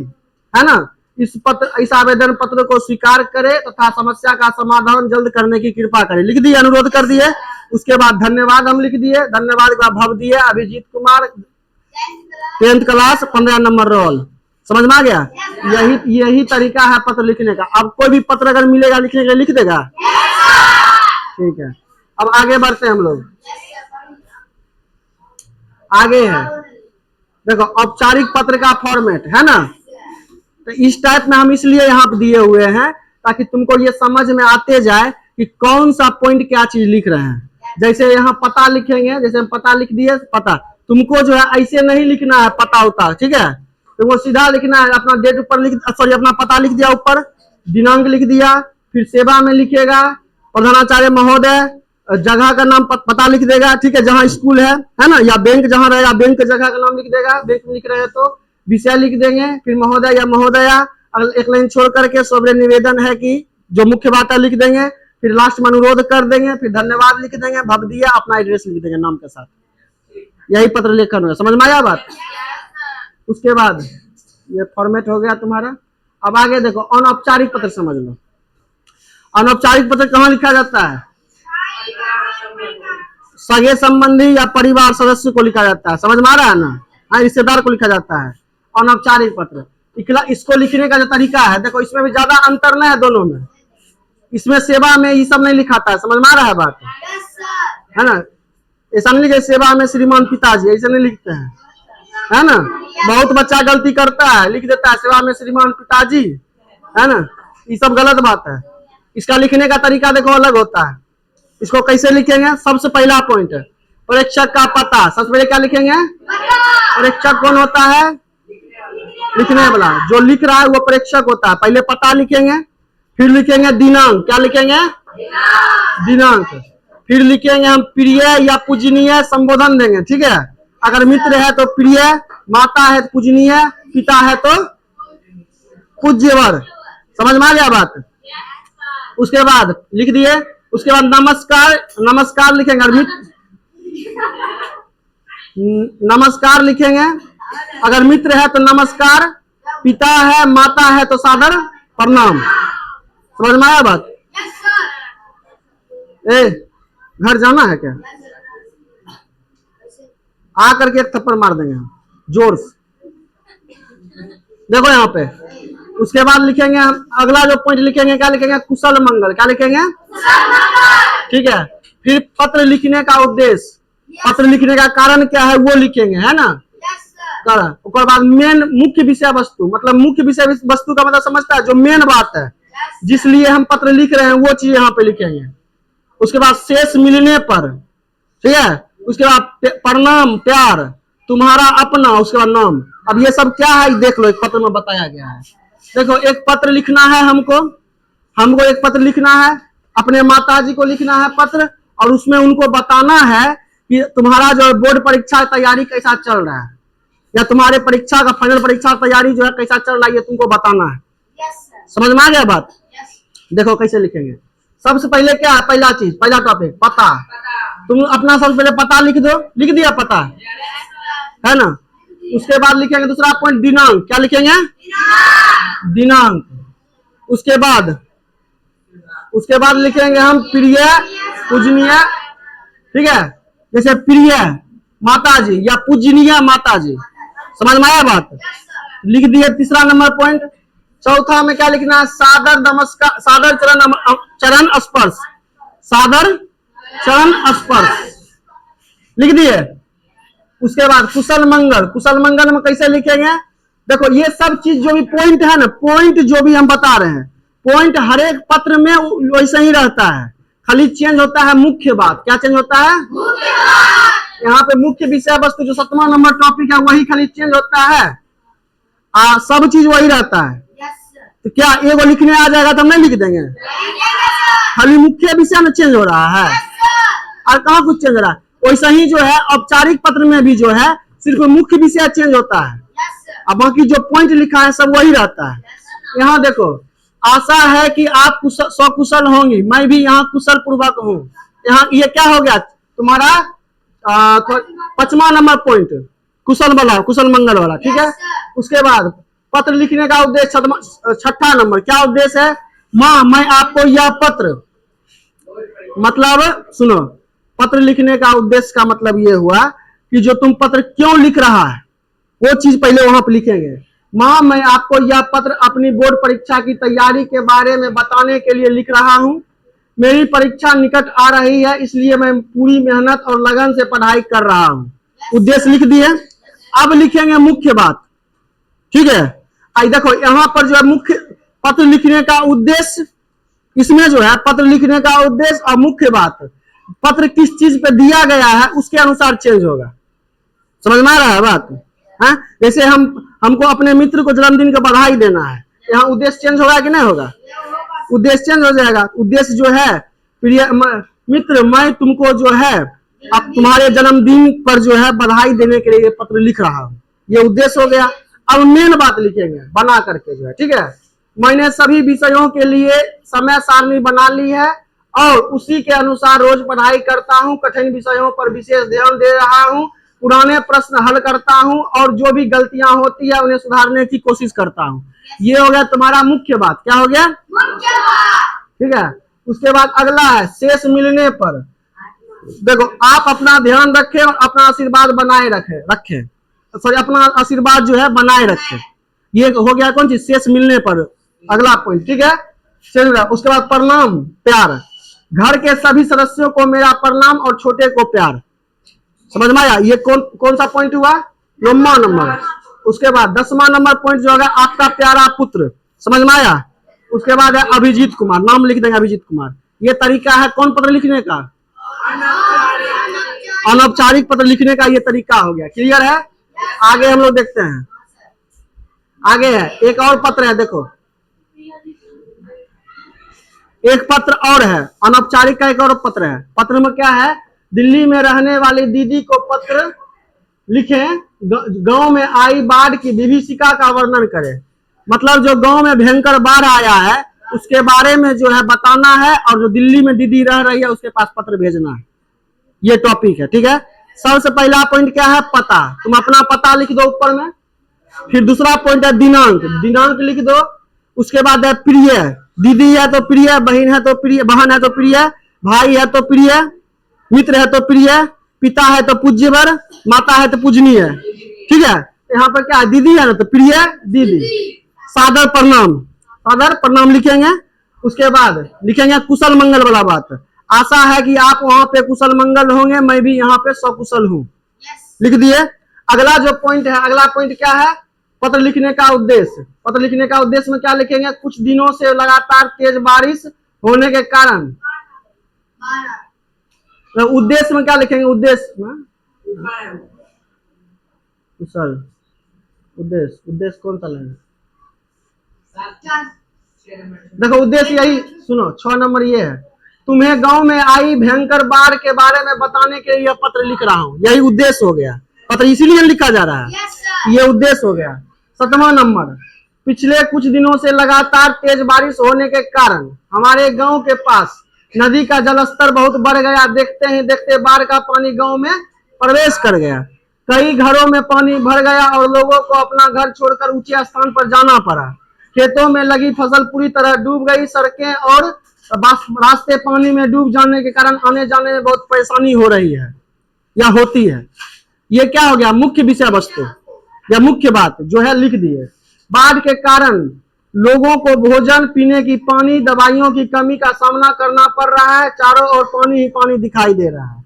है ना, इस आवेदन पत्र को स्वीकार करे तथा समस्या का समाधान जल्द करने की कृपा करे। लिख दिए, अनुरोध कर दिए। उसके बाद धन्यवाद हम लिख दिए। धन्यवाद का भवदीय Abhijeet Kumar, 10th class 15 number roll. समझ में आ गया? यही तरीका है पत्र लिखने का। अब कोई भी पत्र अगर मिलेगा लिखने के लिए लिख देगा। ठीक है, अब आगे बढ़ते हैं हम लोग। आगे है, देखो औपचारिक पत्र का फॉर्मेट है ना। तो इस टाइप में हम इसलिए यहाँ पे दिए हुए हैं ताकि तुमको ये समझ में आते जाए कि कौन सा पॉइंट क्या चीज लिख रहे हैं। जैसे यहाँ पता लिखेंगे, जैसे हम पता लिख दिए, पता तुमको जो है ऐसे नहीं लिखना है पता होता, ठीक है। तुमको सीधा लिखना है, अपना डेट ऊपर लिख, सॉरी अपना पता लिख दिया, ऊपर दिनांक लिख दिया, फिर सेवा में लिखेगा प्रधानाचार्य महोदय, जगह का नाम पता लिख देगा, ठीक है, जहाँ स्कूल है ना, या बैंक जहाँ रहेगा बैंक की जगह का नाम लिख देगा, बैंक में लिख रहे हैं तो विषय लिख देंगे, फिर महोदय या महोदया, एक लाइन छोड़ करके सौम्य निवेदन है कि जो मुख्य बात है लिख देंगे, फिर लास्ट में अनुरोध कर देंगे, फिर धन्यवाद लिख देंगे, भवदीय अपना एड्रेस लिख देंगे नाम के साथ। यही पत्र लेखन है। समझ में आया बात? उसके बाद ये फॉर्मेट हो गया तुम्हारा। अब आगे देखो अनौपचारिक पत्र समझ लो। अनौपचारिक पत्र कहाँ लिखा जाता है? सगे संबंधी या परिवार सदस्य को लिखा जाता है। समझ में आ रहा है ना? हाँ, रिश्तेदार को लिखा जाता है अनौपचारिक पत्र। इसको लिखने का जो तरीका है देखो, इसमें भी ज्यादा अंतर नहीं है दोनों में। इसमें सेवा में ये सब नहीं लिखाता है। समझ में आ रहा है बात? है ना? ऐसा नहीं लिखे सेवा में श्रीमान पिताजी, ऐसा नहीं लिखते हैं, है ना। बहुत बच्चा गलती करता है, लिख देता है सेवा में श्रीमान पिताजी, है ना। ये सब गलत बात है। इसका लिखने का तरीका देखो अलग होता है। इसको कैसे लिखेंगे? सबसे पहला पॉइंट है परीक्षक का पता। सबसे पहले क्या लिखेंगे? परीक्षक कौन होता है? लिखने वाला। जो लिख रहा है वो परीक्षक होता है। पहले पता लिखेंगे, फिर लिखेंगे दिनांक। क्या लिखेंगे? दिनांक। फिर लिखेंगे हम प्रिय या पूजनीय संबोधन देंगे, ठीक है। अगर मित्र है तो प्रिय, माता है तो पूजनीय, पिता है तो पूज्यवर। समझ में आ गया बात? उसके बाद लिख दिए। उसके बाद नमस्कार, नमस्कार लिखेंगे। नमस्कार लिखेंगे। अगर मित्र है तो नमस्कार, पिता है माता है तो सादर प्रणाम। समझ में आया बात? घर जाना है क्या? आकर के एक थप्पड़ मार देंगे हम जोर से। देखो यहाँ पे। उसके बाद लिखेंगे हम अगला जो पॉइंट लिखेंगे, क्या लिखेंगे? कुशल मंगल। क्या लिखेंगे? ठीक है। फिर पत्र लिखने का उद्देश्य, पत्र लिखने का कारण क्या है वो लिखेंगे, है ना। उसके बाद मेन मुख्य विषय वस्तु, मतलब मुख्य विषय वस्तु का मतलब समझता है जो मेन बात है जिसलिए हम पत्र लिख रहे हैं वो चीज यहाँ पे लिखेंगे। उसके बाद शेष मिलने पर, ठीक है। उसके बाद प्रणाम, प्यार, तुम्हारा अपना, उसके बाद नाम। अब ये सब क्या है देख लो, एक पत्र में बताया गया है। देखो एक पत्र लिखना है हमको एक पत्र लिखना है, अपने माताजी को लिखना है पत्र, और उसमें उनको बताना है कि तुम्हारा जो बोर्ड परीक्षा तैयारी कैसा चल रहा है, या तुम्हारे परीक्षा का फाइनल परीक्षा तैयारी जो है कैसा चल रहा है, ये तुमको बताना है। समझ में आ गया बात? देखो कैसे लिखेंगे। सबसे पहले क्या है? पहला चीज, पहला टॉपिक पता। तुम अपना सबसे पहले पता लिख दो। लिख दिया पता, है ना। उसके बाद लिखेंगे दूसरा पॉइंट दिनांक। क्या लिखेंगे? दिनांक। उसके बाद लिखेंगे हम प्रिय पूजनीय, ठीक है। जैसे प्रिय माताजी या पूजनीय माताजी। समझ में आया बात? लिख दिए तीसरा नंबर पॉइंट। चौथा में क्या लिखना है? सादर नमस्कार, सादर चरण स्पर्श, सादर चरण स्पर्श लिख दिए। उसके बाद कुशल मंगल। कुशल मंगल में कैसे लिखेंगे? देखो ये सब चीज जो भी पॉइंट है ना, पॉइंट जो भी हम बता रहे हैं, पॉइंट हर एक पत्र में वैसे ही रहता है, खाली चेंज होता है मुख्य बात। क्या चेंज होता है? यहाँ पे मुख्य विषय वस्तु जो 7वां नंबर टॉपिक है वही खाली चेंज होता है, सब चीज वही रहता है। तो क्या एगो लिखने आ जाएगा तो हम नहीं लिख देंगे? खाली मुख्य विषय में चेंज हो रहा है और कहाँ कुछ चेंज हो रहा है। वैसा ही जो है औपचारिक पत्र में भी जो है सिर्फ मुख्य विषय चेंज होता है, और बाकी जो पॉइंट लिखा है सब वही रहता है। यहाँ देखो, आशा है कि आप सकुशल होंगी, मैं भी यहाँ कुशल पूर्वक हूँ। यहाँ ये क्या हो गया तुम्हारा 5वां नंबर पॉइंट, कुशल वाला, कुशल मंगल वाला, ठीक है। उसके बाद पत्र लिखने का उद्देश्य 6ठा नंबर, क्या उद्देश्य है? माँ मैं आपको यह पत्र, मतलब सुनो, पत्र लिखने का उद्देश्य का मतलब ये हुआ कि जो तुम पत्र क्यों लिख रहा है, वो चीज पहले वहां पर लिखेंगे। माँ, मैं आपको यह पत्र अपनी बोर्ड परीक्षा की तैयारी के बारे में बताने के लिए लिख रहा हूँ। मेरी परीक्षा निकट आ रही है, इसलिए मैं पूरी मेहनत और लगन से पढ़ाई कर रहा हूँ। उद्देश्य लिख दिए। अब लिखेंगे मुख्य बात। ठीक है, आई देखो यहाँ पर जो है मुख्य पत्र लिखने का उद्देश्य, इसमें जो है पत्र लिखने का उद्देश्य और मुख्य बात, पत्र किस चीज पे दिया गया है उसके अनुसार चेंज होगा। समझ में आ रहा है बात? है जैसे हमको अपने मित्र को जन्मदिन का बधाई देना है, यहाँ उद्देश्य चेंज होगा कि नहीं होगा? उद्देश्य चेंज हो जाएगा। उद्देश्य जो है, प्रिय मित्र, मैं तुमको जो है अब तुम्हारे जन्मदिन पर जो है बधाई देने के लिए पत्र लिख रहा हूँ, ये उद्देश्य हो गया। अब मेन बात लिखेंगे बना करके जो है। ठीक है, मैंने सभी विषयों के लिए समय सारणी बना ली है और उसी के अनुसार रोज पढ़ाई करता हूँ। कठिन विषयों पर विशेष ध्यान दे रहा हूँ, पुराने प्रश्न हल करता हूँ और जो भी गलतियां होती है उन्हें सुधारने की कोशिश करता हूँ। ये हो गया तुम्हारा मुख्य बात। क्या हो गया? मुख्य बात। ठीक है, उसके बाद अगला है शेष मिलने पर। देखो, आप अपना ध्यान रखें और अपना आशीर्वाद बनाए रखें सॉरी अपना आशीर्वाद जो है बनाए रखें। ये हो गया कौन चीज? शेष मिलने पर अगला पॉइंट। ठीक है, उसके बाद प्रणाम प्यार। घर के सभी सदस्यों को मेरा प्रणाम और छोटे को प्यार। समझ में आया? ये कौन सा पॉइंट हुआ? 9वां नंबर। उसके बाद 10वां नंबर पॉइंट जो होगा आपका प्यारा पुत्र। समझ में आया? उसके बाद है अभिजीत कुमार, नाम लिख देंगे अभिजीत कुमार। ये तरीका है कौन पत्र लिखने का? अनौपचारिक पत्र लिखने का ये तरीका हो गया। क्लियर है? आगे हम लोग देखते हैं। आगे है एक और पत्र है, देखो एक पत्र और है अनौपचारिक का, एक और पत्र है। पत्र में क्या है? दिल्ली में रहने वाली दीदी को पत्र लिखें, गांव में आई बाढ़ की विभीषिका का वर्णन करें। मतलब जो गांव में भयंकर बाढ़ आया है उसके बारे में जो है बताना है, और जो दिल्ली में दीदी रह रही है उसके पास पत्र भेजना है। ये टॉपिक है। ठीक है, सबसे पहला पॉइंट क्या है? पता। तुम अपना पता लिख दो ऊपर में। फिर दूसरा पॉइंट है दिनांक, दिनांक लिख दो। उसके बाद है प्रिय, दीदी है तो प्रिय, बहन है तो प्रिय, बहन है तो प्रिय, भाई है तो प्रिय, मित्र है तो प्रिय, पिता है तो पूज्यवर, माता है तो पूजनीय। ठीक है, यहाँ पर क्या है? दीदी है ना तो प्रिय दीदी। सादर प्रणाम, सादर प्रणाम लिखेंगे। उसके बाद लिखेंगे कुशल मंगल वाला बात। आशा है कि आप वहां पे कुशल मंगल होंगे, मैं भी यहाँ पे सकुशल हूँ। लिख दिए। अगला जो पॉइंट है, अगला पॉइंट क्या है? पत्र लिखने का उद्देश्य। पत्र लिखने का उद्देश्य में क्या लिखेंगे? कुछ दिनों से लगातार तेज बारिश होने के कारण। तो उद्देश्य में क्या लिखेंगे? उद्देश्य में कुशल, उद्देश्य कौन सा लेंगे? देखो उद्देश्य यही सुनो, 6 नंबर ये है, तुम्हें गांव में आई भयंकर बाढ़ के बारे में बताने के लिए पत्र लिख रहा हूं। यही उद्देश्य हो गया। पत्र इसीलिए लिखा जा रहा है। ये उद्देश्य हो गया। 7वां नंबर, पिछले कुछ दिनों से लगातार तेज बारिश होने के कारण हमारे गांव के पास नदी का जलस्तर बहुत बढ़ गया। देखते ही देखते बाढ़ का पानी गांव में प्रवेश कर गया। कई घरों में पानी भर गया और लोगों को अपना घर छोड़कर ऊंचे स्थान पर जाना पड़ा। खेतों में लगी फसल पूरी तरह डूब गई। सड़कें और रास्ते पानी में डूब जाने के कारण आने जाने में बहुत परेशानी हो रही है या होती है। ये क्या हो गया? मुख्य विषय वस्तु या मुख्य बात जो है लिख दिए। बाढ़ के कारण लोगों को भोजन, पीने की पानी, दवाइयों की कमी का सामना करना पड़ रहा है। चारों ओर पानी ही पानी दिखाई दे रहा है।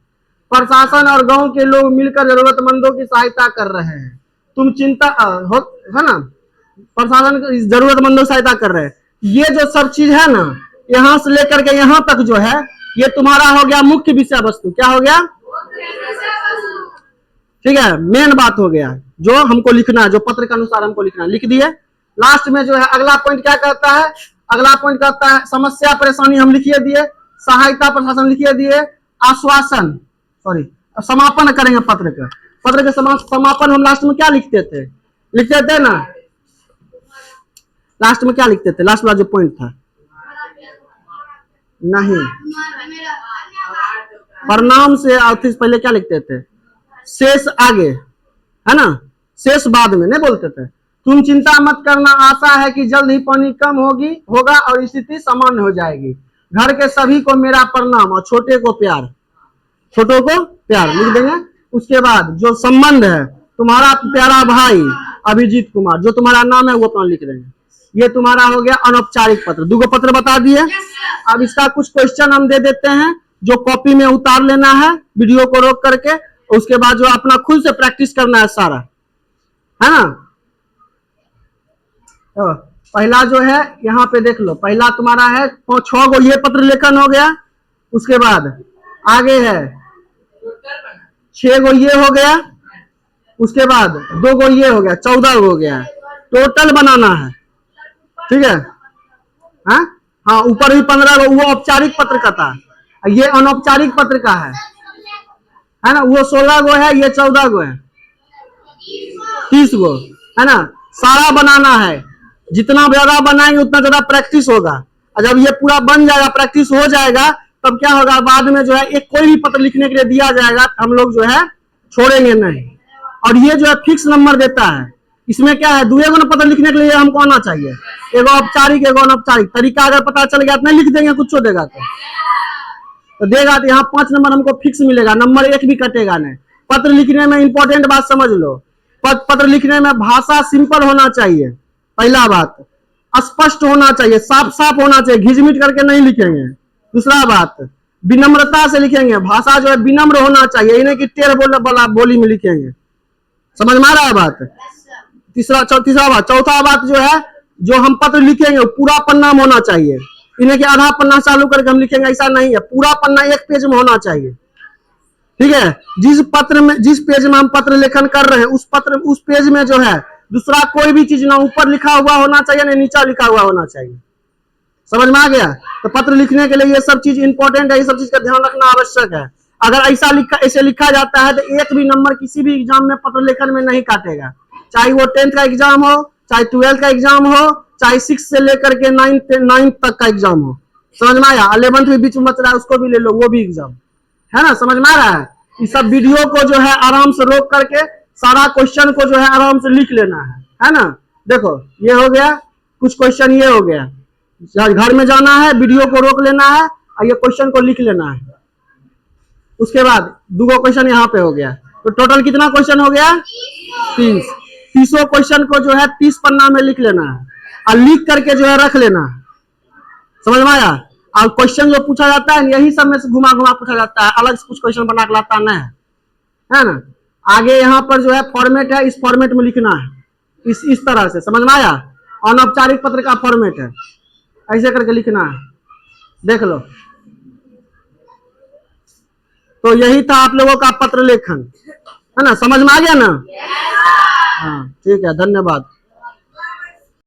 प्रशासन और गांव के लोग मिलकर जरूरतमंदों की सहायता कर रहे हैं। तुम चिंता है ना, प्रशासन जरूरतमंदों की सहायता कर रहे हैं। ये जो सब चीज है ना, यहां से लेकर के यहां तक जो है ये तुम्हारा हो गया मुख्य विषय वस्तु। क्या हो गया? ठीक है, मेन बात हो गया जो हमको लिखना है, जो पत्र के अनुसार हमको लिखना है। लिख दिए। लास्ट में जो है अगला पॉइंट क्या कहता है? अगला पॉइंट कहता है समस्या परेशानी हम लिखिए दिए, सहायता प्रशासन लिखिए दिए, आश्वासन समापन करेंगे पत्र का। पत्र के समापन हम लास्ट में क्या लिखते थे ना, लास्ट में क्या लिखते थे? लास्ट वाला जो पॉइंट था, नहीं, प्रणाम से पहले क्या लिखते थे? शेष आगे, है ना, शेष बाद में नहीं बोलते थे। तुम चिंता मत करना, आशा है कि जल्द ही पानी कम होगा और स्थिति सामान्य हो जाएगी। घर के सभी को मेरा प्रणाम और छोटे को प्यार, छोटों को प्यार लिख देंगे। उसके बाद जो संबंध है तुम्हारा प्यारा भाई अभिजीत कुमार, जो तुम्हारा नाम है वो अपना लिख रहे हैं। ये तुम्हारा हो गया अनौपचारिक पत्र। दूगो पत्र बता दिए। अब इसका कुछ क्वेश्चन हम दे देते हैं जो कॉपी में उतार लेना है वीडियो को रोक करके, उसके बाद जो अपना खुद से प्रैक्टिस करना है सारा, है ना। तो पहला जो है यहाँ पे देख लो, पहला तुम्हारा है 6 गो ये पत्र लेखन हो गया। उसके बाद आगे है 6 गो ये हो गया। उसके बाद 2 गो ये हो गया, 14 गो हो गया। टोटल बनाना है, ठीक है। हाँ, ऊपर भी 15 गो, वो औपचारिक पत्र का था, ये अनौपचारिक पत्र का है ना। वो 16 गो है, ये 14 गो है, 30 गो, है ना। सारा बनाना है, जितना ज्यादा बनाएंगे उतना ज्यादा प्रैक्टिस होगा। और जब ये पूरा बन जाएगा, प्रैक्टिस हो जाएगा, तब क्या होगा, बाद में जो है एक कोई भी पत्र लिखने के लिए दिया जाएगा, हम लोग जो है छोड़ेंगे नहीं। और ये जो है फिक्स नंबर देता है। इसमें क्या है, दुए गो पत्र लिखने के लिए हमको आना चाहिए, एगो औपचारिक एगो अनौपचारिक। तरीका अगर पता चल गया तो नहीं लिख देंगे, कुछ देगा तो देगा, तो यहाँ 5 नंबर हमको फिक्स मिलेगा, नंबर 1 भी कटेगा नहीं। पत्र लिखने में इंपॉर्टेंट बात समझ लो, पत्र लिखने में भाषा सिंपल होना चाहिए, पहला बात। स्पष्ट होना चाहिए, साफ साफ होना चाहिए, घिचमिच करके नहीं लिखेंगे। दूसरा बात, विनम्रता से लिखेंगे, भाषा जो है विनम्र होना चाहिए, इन्हें कि टेढ़ बोली में लिखेंगे। समझ में आ रहा है बात। तीसरा बात, चौथा बात जो है, जो हम पत्र लिखेंगे पूरा पन्ना में होना चाहिए, इन्हें कि आधा पन्ना चालू करके हम लिखेंगे, ऐसा नहीं है। पूरा पन्ना 1 पेज में होना चाहिए, ठीक है। जिस पेज में हम पत्र लेखन कर रहे हैं, उस पेज में जो है दूसरा कोई भी चीज ना ऊपर लिखा हुआ होना चाहिए, ना नीचा लिखा हुआ होना चाहिए। समझ में आ गया। तो पत्र लिखने के लिए ये सब चीज इंपॉर्टेंट है, ये सब चीज का ध्यान रखना आवश्यक है। अगर ऐसे लिखा जाता है तो एक भी नंबर किसी भी एग्जाम में पत्र लेखन में नहीं काटेगा, चाहे वो 10th का एग्जाम हो, चाहे 12th का एग्जाम हो, चाहे 6 से लेकर के 9th तक का एग्जाम हो। समझ में आया। 11th भी बीच में बच रहा है, उसको भी ले लो, वो भी एग्जाम है ना। समझ में आ रहा है। इस सब वीडियो को जो है आराम से रोक करके सारा क्वेश्चन को जो है आराम से लिख लेना है ना। देखो ये हो गया, कुछ क्वेश्चन ये हो गया। घर में जाना है, वीडियो को रोक लेना है और ये क्वेश्चन को लिख लेना है। उसके बाद 2 क्वेश्चन यहाँ पे हो गया, तो टोटल कितना क्वेश्चन हो गया, 30। 30 क्वेश्चन को जो है 30 पन्ना में लिख लेना है और लिख करके जो है रख लेना है। समझ में आया। और क्वेश्चन जो पूछा जाता है यही सब में से घुमा घुमा पूछा जाता है, अलग से कुछ क्वेश्चन बना के लाता नहीं है ना। आगे यहाँ पर जो है फॉर्मेट है, इस फॉर्मेट में लिखना है, इस तरह से। समझ में आया। अनौपचारिक पत्र का फॉर्मेट है, ऐसे करके लिखना है, देख लो। तो यही था आप लोगों का पत्र लेखन, है ना। समझ में आ गया ना। हाँ ठीक है, धन्यवाद।